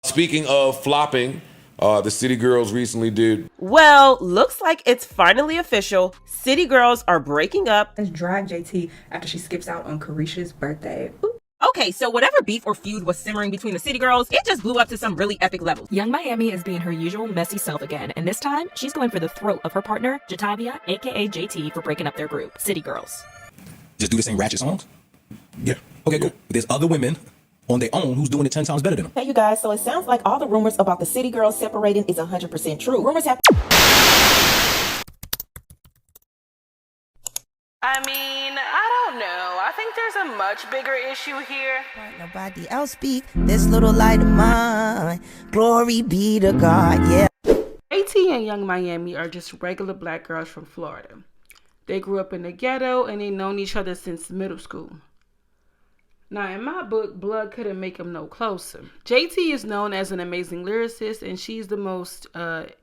Speaking of flopping, the City Girls recently did. Well, looks like it's finally official. City Girls are breaking up. Let's drag JT after she skips out on Carisha's birthday. Ooh. Okay, so whatever beef or feud was simmering between the City Girls, it just blew up to some really epic levels. Young Miami is being her usual messy self again, and this time she's going for the throat of her partner, Jatavia, aka JT, for breaking up their group, City Girls. Just do the same ratchet songs? Yeah. Okay, cool. But there's other women on their own who's doing it 10 times better than them. Hey, you guys, so it sounds like all the rumors about the City Girls separating is 100% true. Rumors have... I mean, I don't know. I think there's a much bigger issue here. Nobody else speak this little light of mine. Glory be to God, yeah. AT and Young Miami are just regular black girls from Florida. They grew up in the ghetto and they've known each other since middle school. Now, in my book, blood couldn't make them no closer. JT is known as an amazing lyricist, and she's the most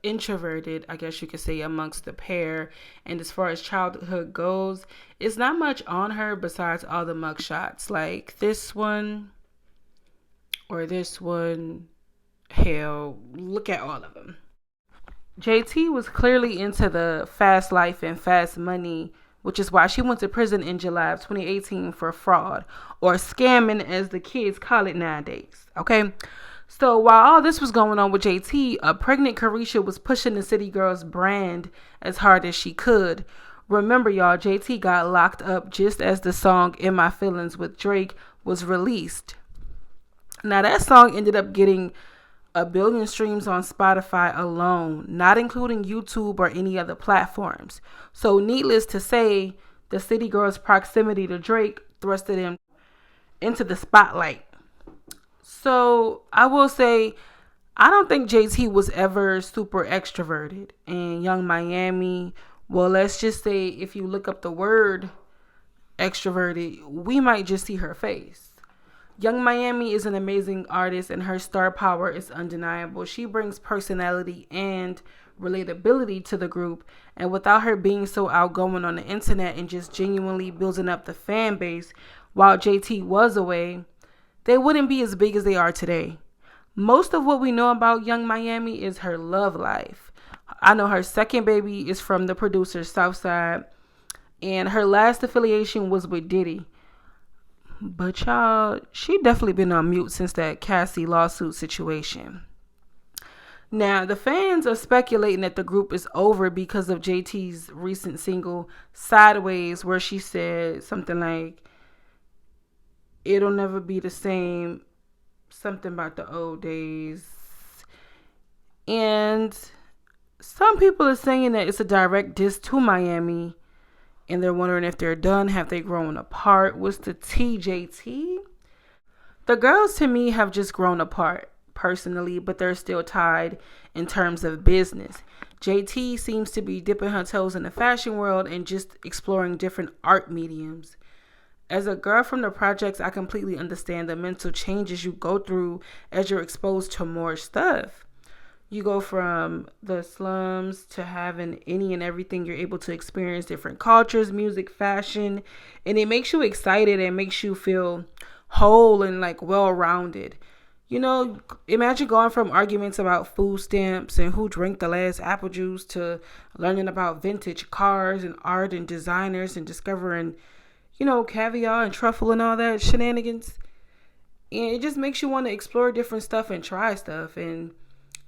introverted, I guess you could say, amongst the pair. And as far as childhood goes, it's not much on her besides all the mugshots. Like this one or this one. Hell, look at all of them. JT was clearly into the fast life and fast money, which is why she went to prison in July of 2018 for fraud, or scamming as the kids call it nowadays, okay? So while all this was going on with JT, a pregnant Carisha was pushing the City Girls brand as hard as she could. Remember, y'all, JT got locked up just as the song In My Feelings with Drake was released. Now, that song ended up getting 1 billion streams on Spotify alone, not including YouTube or any other platforms. So needless to say, the City Girls' proximity to Drake thrusted him into the spotlight. So I will say, I don't think JT was ever super extroverted. And Young Miami, well, let's just say if you look up the word extroverted, we might just see her face. Young Miami is an amazing artist and her star power is undeniable. She brings personality and relatability to the group, and without her being so outgoing on the internet and just genuinely building up the fan base while JT was away, they wouldn't be as big as they are today. Most of what we know about Young Miami is her love life. I know her second baby is from the producer Southside, and her last affiliation was with Diddy. But y'all, she definitely been on mute since that Cassie lawsuit situation. Now, the fans are speculating that the group is over because of JT's recent single, Sideways, where she said something like, it'll never be the same, something about the old days. And some people are saying that it's a direct diss to Miami, and they're wondering if they're done. Have they grown apart? What's the TJT? The girls, to me, have just grown apart personally, but they're still tied in terms of business. JT seems to be dipping her toes in the fashion world and just exploring different art mediums. As a girl from the projects, I completely understand the mental changes you go through as you're exposed to more stuff. You go from the slums to having any and everything. You're able to experience different cultures, music, fashion, and it makes you excited and makes you feel whole and like well-rounded. You know, imagine going from arguments about food stamps and who drank the last apple juice to learning about vintage cars and art and designers and discovering, you know, caviar and truffle and all that shenanigans. And it just makes you want to explore different stuff and try stuff. And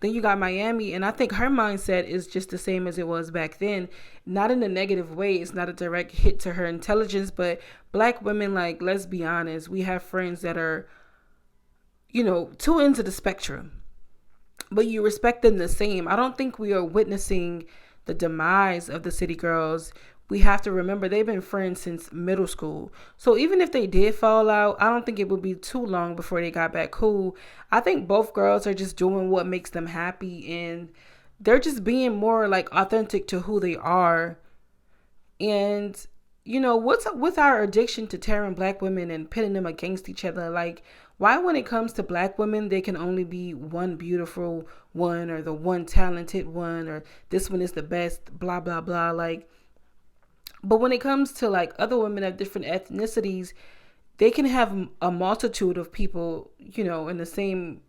then you got Miami, and I think her mindset is just the same as it was back then. Not in a negative way. It's not a direct hit to her intelligence, but black women, like, let's be honest, we have friends that are, you know, two ends of the spectrum, but you respect them the same. I don't think we are witnessing the demise of the City Girls. We have to remember they've been friends since middle school. So even if they did fall out, I don't think it would be too long before they got back cool. I think both girls are just doing what makes them happy, and they're just being more like authentic to who they are. And, you know, what's up with our addiction to tearing black women and pitting them against each other? Like, why when it comes to black women, they can only be one beautiful one or the one talented one or this one is the best, blah, blah, blah. Like, but when it comes to like other women of different ethnicities, they can have a multitude of people, you know, in the same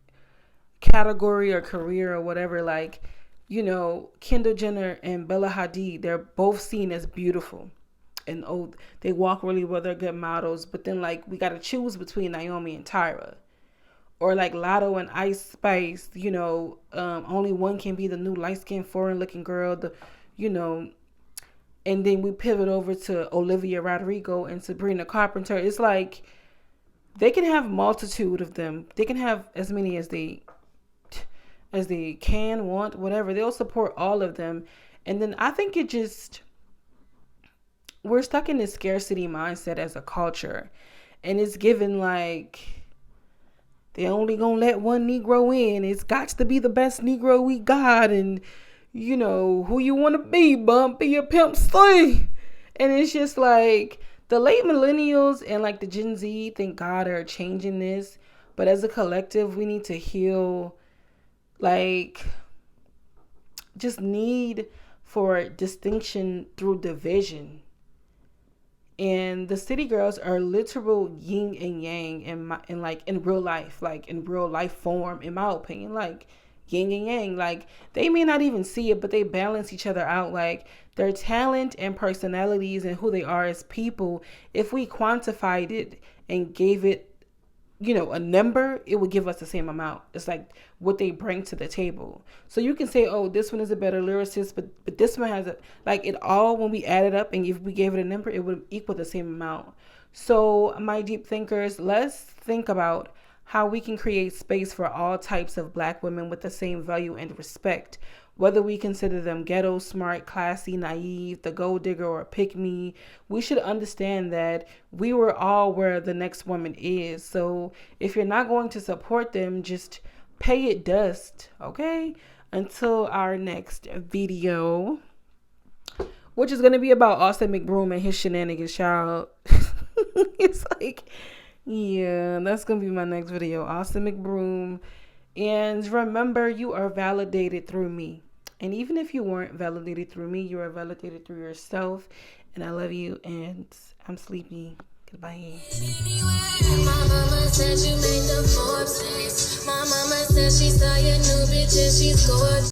category or career or whatever. Like, you know, Kendall Jenner and Bella Hadid, they're both seen as beautiful. And oh, they walk really well, they're good models. But then, like, we got to choose between Naomi and Tyra. Or like Lotto and Ice Spice, you know, only one can be the new light-skinned foreign-looking girl, you know. And then we pivot over to Olivia Rodrigo and Sabrina Carpenter. It's like they can have multitude of them. They can have as many as they can, want, whatever. They'll support all of them. And then I think we're stuck in this scarcity mindset as a culture. And it's given like they only gonna let one Negro in. It's got to be the best Negro we got. And, you know, who you want to be, bump, be a pimp C. And it's just like the late millennials and like the Gen Z, thank God, are changing this. But as a collective, we need to heal, like, just need for distinction through division. And the city girls are literal yin and yang in real life, like in real life form, in my opinion, like yin and yang. Like they may not even see it, but they balance each other out. Like their talent and personalities and who they are as people, if we quantified it and gave it, you know, a number, it would give us the same amount. It's like what they bring to the table. So you can say, oh, this one is a better lyricist, but this one has it all, when we add it up and if we gave it a number, it would equal the same amount. So my deep thinkers, let's think about how we can create space for all types of Black women with the same value and respect. Whether we consider them ghetto, smart, classy, naive, the gold digger, or pick me, we should understand that we were all where the next woman is. So if you're not going to support them, just pay it dust, okay? Until our next video, which is going to be about Austin McBroom and his shenanigans, child. It's like, yeah, that's going to be my next video, Austin McBroom. And remember, you are validated through me. And even if you weren't validated through me, you are validated through yourself. And I love you, and I'm sleepy. Goodbye. My mama said you made the Forbes list. My mama said she saw your new bitch and she's gorgeous.